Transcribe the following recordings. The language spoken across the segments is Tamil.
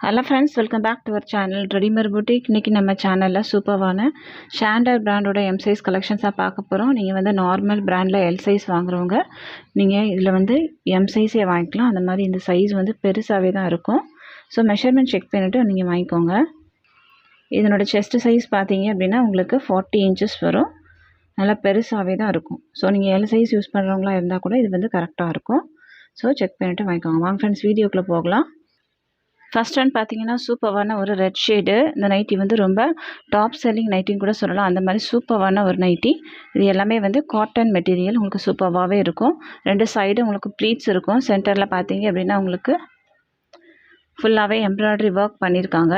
Hello friends, welcome back to our channel readymade boutique. இன்றைக்கி நம்ம சேனலில் சூப்பரான ஷாண்டர் பிராண்டோட எம் சைஸ் கலெக்ஷன்ஸாக பார்க்க போகிறோம். நீங்கள் வந்து நார்மல் பிராண்டில் எல் சைஸ் வாங்குறவங்க நீங்கள் இதில் வந்து எம் சைஸே வாங்கிக்கலாம். அந்த மாதிரி இந்த சைஸ் வந்து பெருசாகவே தான் இருக்கும். ஸோ மெஷர்மெண்ட் செக் பண்ணிவிட்டு நீங்கள் வாங்கிக்கோங்க. இதனோட செஸ்ட் சைஸ் பார்த்தீங்க அப்படின்னா உங்களுக்கு 40 இன்ச்சஸ் வரும். நல்லா பெருசாகவே தான் இருக்கும். ஸோ நீங்கள் எல் சைஸ் யூஸ் பண்ணுறவங்களா இருந்தால் கூட இது வந்து கரெக்டாக இருக்கும். ஸோ செக் பண்ணிவிட்டு வாங்கிக்கோங்க. வாங்க ஃப்ரெண்ட்ஸ், வீடியோக்குள்ளே போகலாம். ஃபர்ஸ்ட் ஒன் பார்த்தீங்கன்னா சூப்பரான ஒரு ரெட் ஷேடு. இந்த நைட்டி வந்து ரொம்ப டாப் செல்லிங் நைட்டின்னு கூட சொல்லலாம். அந்த மாதிரி சூப்பரான ஒரு நைட்டி. இது எல்லாமே வந்து காட்டன் மெட்டீரியல். உங்களுக்கு சூப்பராகவே இருக்கும். ரெண்டு சைடு உங்களுக்கு ப்ளீட்ஸ் இருக்கும். சென்டரில் பார்த்தீங்க அப்படின்னா உங்களுக்கு ஃபுல்லாகவே எம்ப்ராய்டரி ஒர்க் பண்ணியிருக்காங்க.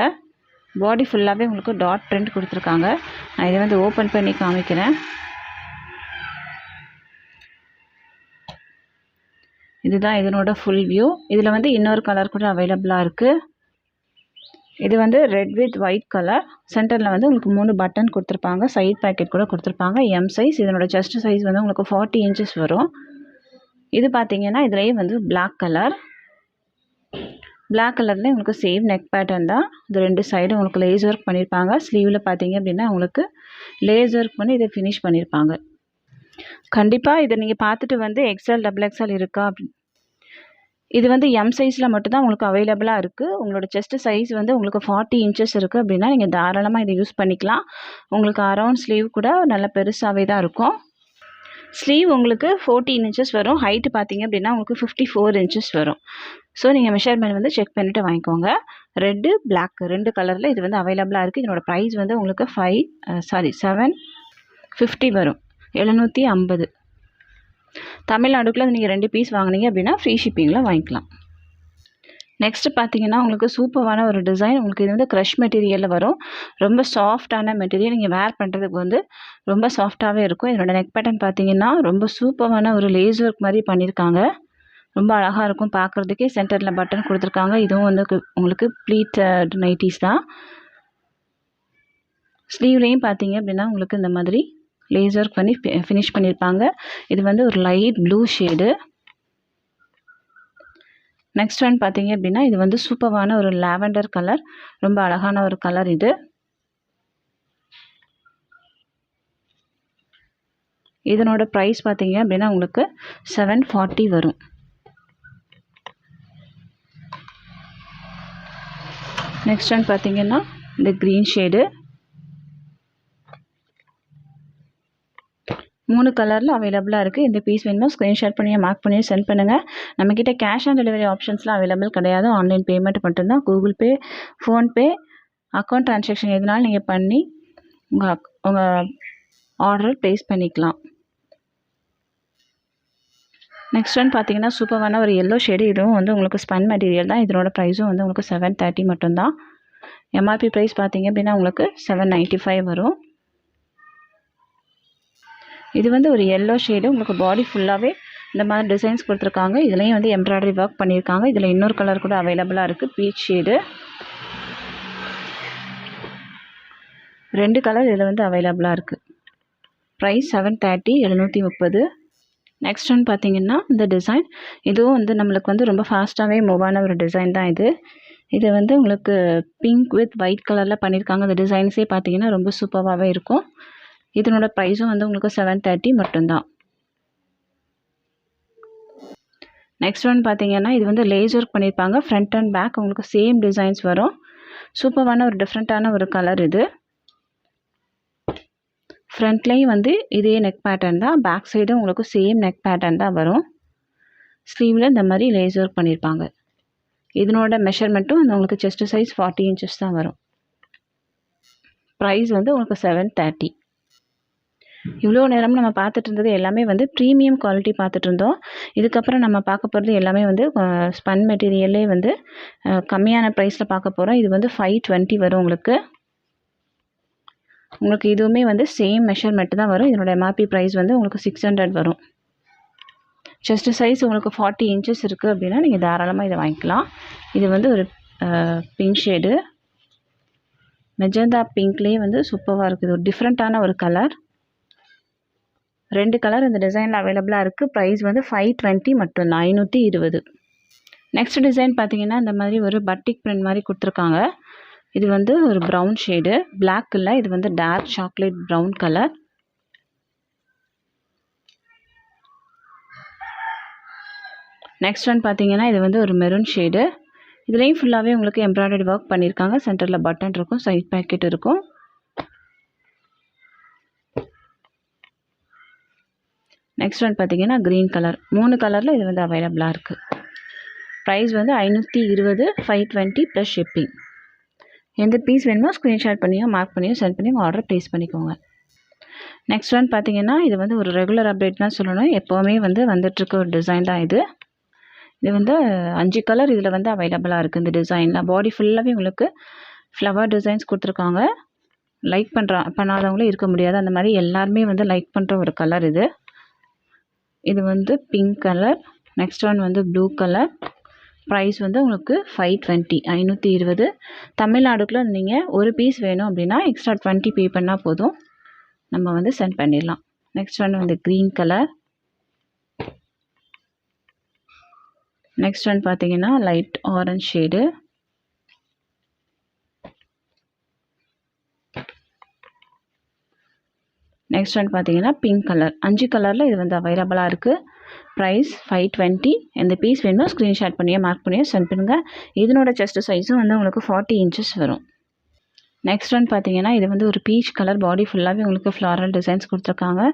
பாடி ஃபுல்லாகவே உங்களுக்கு டாட் பிரிண்ட் கொடுத்துருக்காங்க. நான் இதை வந்து ஓப்பன் பண்ணி காமிக்கிறேன். இதுதான் இதனோட ஃபுல் வியூ. இதில் வந்து இன்னொரு கலர் கூட அவைலபிளாக இருக்குது. இது வந்து ரெட் வித் ஒயிட் கலர். சென்டரில் வந்து உங்களுக்கு 3 பட்டன் கொடுத்துருப்பாங்க. சைட் பேக்கெட் கூட கொடுத்துருப்பாங்க. M size. இதனோட செஸ்ட் சைஸ் வந்து உங்களுக்கு 40 இன்ச்சஸ் வரும். இது பார்த்தீங்கன்னா இதுலேயே வந்து பிளாக் கலர். பிளாக் கலரில் உங்களுக்கு சேம் நெக் பேட்டர்ன் தான். இது ரெண்டு சைடும் உங்களுக்கு லேஸ் ஒர்க் பண்ணியிருப்பாங்க. ஸ்லீவில் பார்த்தீங்க அப்படின்னா உங்களுக்கு லேஸ் ஒர்க் பண்ணி இதை ஃபினிஷ் பண்ணியிருப்பாங்க. கண்டிப்பாக இதை நீங்கள் பார்த்துட்டு வந்து எக்ஸ்எல் டபுள் எக்ஸ்எல் இருக்கா அப்படின்னு. இது வந்து எம் சைஸில் மட்டும்தான் உங்களுக்கு அவைலபிளாக இருக்குது. உங்களோட செஸ்ட் சைஸ் வந்து உங்களுக்கு 40 இன்ச்சஸ் இருக்குது அப்படின்னா நீங்கள் தாராளமாக இதை யூஸ் பண்ணிக்கலாம். உங்களுக்கு அரவுண்ட் ஸ்லீவ் கூட நல்ல பெருசாகவே தான் இருக்கும். ஸ்லீவ் உங்களுக்கு 14 இன்ச்சஸ் வரும். ஹைட்டு பார்த்தீங்க அப்படின்னா உங்களுக்கு 54 இன்ச்சஸ் வரும். ஸோ நீங்கள் மெஷர்மெண்ட் வந்து செக் பண்ணிவிட்டு வாங்கிக்கோங்க. ரெட்டு பிளாக் ரெண்டு கலரில் இது வந்து அவைலபிளாக இருக்குது. இதனோட ப்ரைஸ் வந்து உங்களுக்கு 750 வரும். 750. தமிழ்நாடுக்குள்ளே நீங்கள் 2 பீஸ் வாங்கினீங்க அப்படின்னா ஃப்ரீ ஷிப்பிங்கில் வாங்கிக்கலாம். நெக்ஸ்ட்டு பார்த்தீங்கன்னா உங்களுக்கு சூப்பரான ஒரு டிசைன். உங்களுக்கு இது வந்து க்ரஷ் மெட்டீரியலில் வரும். ரொம்ப சாஃப்டான மெட்டீரியல். நீங்கள் வேர் பண்ணுறதுக்கு வந்து ரொம்ப சாஃப்டாகவே இருக்கும். இதனோட நெக் பேட்டர்ன் பார்த்தீங்கன்னா ரொம்ப சூப்பரான ஒரு லேஸ் ஒர்க் மாதிரி பண்ணியிருக்காங்க. ரொம்ப அழகாக இருக்கும் பார்க்குறதுக்கே. சென்டரில் பட்டன் கொடுத்துருக்காங்க. இதுவும் வந்து உங்களுக்கு ப்ளீட் நைட்டிஸ் தான். ஸ்லீவ்லேயும் பார்த்தீங்க அப்படின்னா உங்களுக்கு இந்த மாதிரி லேஸ் ஒர்க் பண்ணி ஃபினிஷ் பண்ணியிருப்பாங்க. இது வந்து ஒரு light blue shade. Next one பார்த்தீங்க அப்படின்னா இது வந்து சூப்பரான ஒரு லாவெண்டர் கலர். ரொம்ப அழகான ஒரு கலர் இது. இதனோட ப்ரைஸ் பார்த்தீங்க அப்படின்னா உங்களுக்கு 740 வரும். நெக்ஸ்ட் ஒன் பார்த்தீங்கன்னா இந்த க்ரீன் ஷேடு. 3 கலரில் அவைலபிளாக இருக்குது. இந்த பீஸ் வேணுமோ ஸ்க்ரீன்ஷாட் பண்ணி மார்க் பண்ணி சென்ட் பண்ணுங்கள். நம்மக்கிட்ட கேஷ் ஆன் டெலிவரி ஆப்ஷன்ஸ்லாம் அவைலபிள் கிடையாது. ஆன்லைன் பேமெண்ட் மட்டும்தான். Google Pay, PhonePe, account transaction எதுனாலும் நீங்கள் பண்ணி உங்கள் ஆர்டர் ப்ளேஸ் பண்ணிக்கலாம். நெக்ஸ்ட் ஒன் பார்த்தீங்கன்னா சூப்பரான ஒரு எல்லோ ஷேடு. இதுவும் வந்து உங்களுக்கு ஸ்பன் மெட்டீரியல் தான். இதனோட ப்ரைஸும் வந்து உங்களுக்கு 730 மட்டும்தான். எம்ஆர்பி ப்ரைஸ் பார்த்தீங்க அப்படின்னா உங்களுக்கு 795 வரும். இது வந்து ஒரு எல்லோ ஷேடு. உங்களுக்கு பாடி ஃபுல்லாகவே இந்த மாதிரி டிசைன்ஸ் கொடுத்துருக்காங்க. இதுலேயும் வந்து எம்ப்ராய்டரி ஒர்க் பண்ணியிருக்காங்க. இதில் இன்னொரு கலர் கூட அவைலபிளாக இருக்குது, பீச் ஷேடு. 2 கலர் இதில் வந்து அவைலபிளாக இருக்குது. ப்ரைஸ் 730, 730. நெக்ஸ்ட் ஒன் பார்த்தீங்கன்னா இந்த டிசைன். இதுவும் வந்து நம்மளுக்கு வந்து ரொம்ப ஃபாஸ்ட்டாகவே மூவ் ஆன ஒரு டிசைன் தான் இது. இது வந்து உங்களுக்கு பிங்க் வித் ஒயிட் கலரில் பண்ணியிருக்காங்க. இந்த டிசைன்ஸே பார்த்தீங்கன்னா ரொம்ப சூப்பராகவே இருக்கும். இதனோட ப்ரைஸும் வந்து உங்களுக்கு 730 மட்டும்தான். நெக்ஸ்ட் ஒன் பார்த்தீங்கன்னா இது வந்து லேஸ் ஒர்க் பண்ணியிருப்பாங்க. ஃப்ரண்ட் அண்ட் பேக் உங்களுக்கு சேம் டிசைன்ஸ் வரும். சூப்பரான ஒரு டிஃப்ரெண்ட்டான ஒரு கலர் இது. ஃப்ரண்ட்லேயும் வந்து இதே நெக் பேட்டர்ன் தான். பேக் சைடும் உங்களுக்கு சேம் நெக் பேட்டர்ன் தான் வரும். ஸ்லீவில் இந்த மாதிரி லேஸ் ஒர்க் பண்ணியிருப்பாங்க. இதனோட மெஷர்மெண்ட்டும் உங்களுக்கு செஸ்ட் சைஸ் 40 இன்ச்சஸ் தான் வரும். ப்ரைஸ் வந்து உங்களுக்கு 730. இவ்வளோ நேரம் நம்ம பார்த்துட்டு இருந்தது எல்லாமே வந்து ப்ரீமியம் குவாலிட்டி பார்த்துட்டு இருந்தோம். இதுக்கப்புறம் நம்ம பார்க்க போகிறது எல்லாமே வந்து ஸ்பன் மெட்டீரியல்லே வந்து கம்மியான ப்ரைஸில் பார்க்க போகிறோம். இது வந்து 520 வரும் உங்களுக்கு. இதுவுமே வந்து சேம் மெஷர்மெண்ட் தான் வரும். இதனோட எம்ஆர்பி ப்ரைஸ் வந்து உங்களுக்கு 600 வரும். செஸ்ட் சைஸ் உங்களுக்கு 40 இன்ச்சஸ் இருக்குது அப்படின்னா நீங்கள் தாராளமாக இதை வாங்கிக்கலாம். இது வந்து ஒரு பிங்க் ஷேடு. மெஜந்தா பிங்க்லேயே வந்து சூப்பராக இருக்குது. ஒரு டிஃப்ரெண்ட்டான ஒரு கலர். 2 கலர் இந்த டிசைனில் அவைலபிளாக இருக்குது. ப்ரைஸ் வந்து 520 மட்டும்தான், 520. நெக்ஸ்ட் டிசைன் பார்த்தீங்கன்னா இந்த மாதிரி ஒரு பட்டிக் பிரிண்ட் மாதிரி கொடுத்துருக்காங்க. இது வந்து ஒரு ப்ரௌன் ஷேடு, பிளாக் இல்லை, இது வந்து dark chocolate brown colour. Next one பார்த்தீங்கன்னா இது வந்து ஒரு மெரூன் ஷேடு. இதுலேயும் ஃபுல்லாகவே உங்களுக்கு எம்ப்ராய்டரி ஒர்க் பண்ணியிருக்காங்க. சென்டரில் பட்டன் இருக்கும், சைட் பாக்கெட் இருக்கும். நெக்ஸ்ட் ஒன் பார்த்தீங்கன்னா க்ரீன் கலர். 3 கலரில் இது வந்து அவைலபிளாக இருக்குது. ப்ரைஸ் வந்து 520, 520 ப்ளஸ் ஷிப்பிங். எந்த பீஸ் வேணுமோ ஸ்க்ரீன்ஷாட் பண்ணியோ மார்க் பண்ணியோ சென்ட் பண்ணி உங்கள் ஆர்டர் ப்ளேஸ் பண்ணிக்கோங்க. நெக்ஸ்ட் ஒன் பார்த்தீங்கன்னா இது வந்து ஒரு ரெகுலர் அப்டேட் தான் சொல்லணும். எப்போவுமே வந்து வந்துட்டுருக்க ஒரு டிசைன் தான் இது. இது வந்து 5 கலர் இதில் வந்து அவைலபிளாக இருக்குது. இந்த டிசைனில் பாடி ஃபுல்லாகவே உங்களுக்கு ஃப்ளவர் டிசைன்ஸ் கொடுத்துருக்காங்க. லைக் பண்ணாதவங்களும் இருக்க முடியாது. அந்த மாதிரி எல்லாருமே வந்து லைக் பண்ணுற ஒரு கலர் இது. இது வந்து பிங்க் கலர். நெக்ஸ்ட் ஒன் வந்து ப்ளூ கலர். ப்ரைஸ் வந்து உங்களுக்கு 520, 520. தமிழ்நாடுக்குள்ளே நீங்கள் ஒரு பீஸ் வேணும் அப்படின்னா எக்ஸ்ட்ரா 20 பே பண்ணால் போதும், நம்ம வந்து சென்ட் பண்ணிடலாம். நெக்ஸ்ட் ஒன் வந்து க்ரீன் கலர். நெக்ஸ்ட் ஒன் பார்த்தீங்கன்னா light orange shade. Next one பார்த்தீங்கன்னா பிங்க் கலர். 5 கலரில் இது வந்து அவைலபிளாக இருக்குது. ப்ரைஸ் 520. எந்த பீஸ் வேணுமோ ஸ்க்ரீன்ஷாட் பண்ணியோ மார்க் பண்ணியோ சென்ட் பண்ணுங்கள். இதனோட செஸ்ட் சைஸும் வந்து உங்களுக்கு 40 இன்ச்சஸ் வரும். நெக்ஸ்ட் ஒன் பார்த்தீங்கன்னா இது வந்து ஒரு பீச் கலர். பாடி ஃபுல்லாகவே உங்களுக்கு ஃப்ளாரல் டிசைன்ஸ் கொடுத்துருக்காங்க.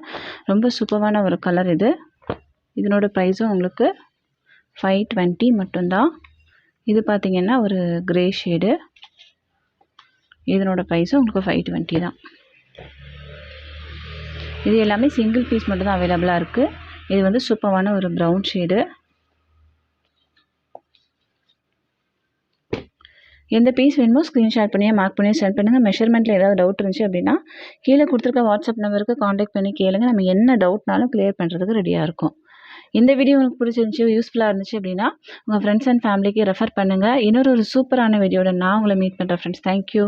ரொம்ப சூப்பரான ஒரு கலர் இது. இதனோட ப்ரைஸும் உங்களுக்கு 520 மட்டும்தான். இது பார்த்தீங்கன்னா ஒரு கிரே ஷேடு. இதனோட ப்ரைஸும் உங்களுக்கு 520 தான். இது எல்லாமே சிங்கிள் பீஸ் மட்டும் தான் அவைலபிளாக இருக்குது. இது வந்து சூப்பரான ஒரு ப்ரௌன் ஷேடு. எந்த பீஸ் வேணுமோ ஸ்க்ரீன்ஷாட் பண்ணியே மார்க் பண்ணி சென்ட் பண்ணுங்கள். மெஷர்மெண்ட்டில் ஏதாவது டவுட் இருந்துச்சு அப்படின்னா கீழே கொடுத்துருக்க வாட்ஸ்அப் நம்பருக்கு காண்டாக்ட் பண்ணி கேளுங்க. நம்ம என்ன டவுட்னாலும் கிளியர் பண்ணுறதுக்கு ரெடியாக இருக்கும். இந்த வீடியோ உங்களுக்கு பிடிச்சிருந்துச்சி, யூஸ்ஃபுல்லாக இருந்துச்சு அப்படின்னா உங்கள் ஃப்ரெண்ட்ஸ் அண்ட் ஃபேமிலிக்கு ரெஃபர் பண்ணுங்கள். இன்னொரு சூப்பரான வீடியோட நான் உங்களை மீட் பண்ணுறேன் ஃப்ரெண்ட்ஸ். தேங்க்யூ.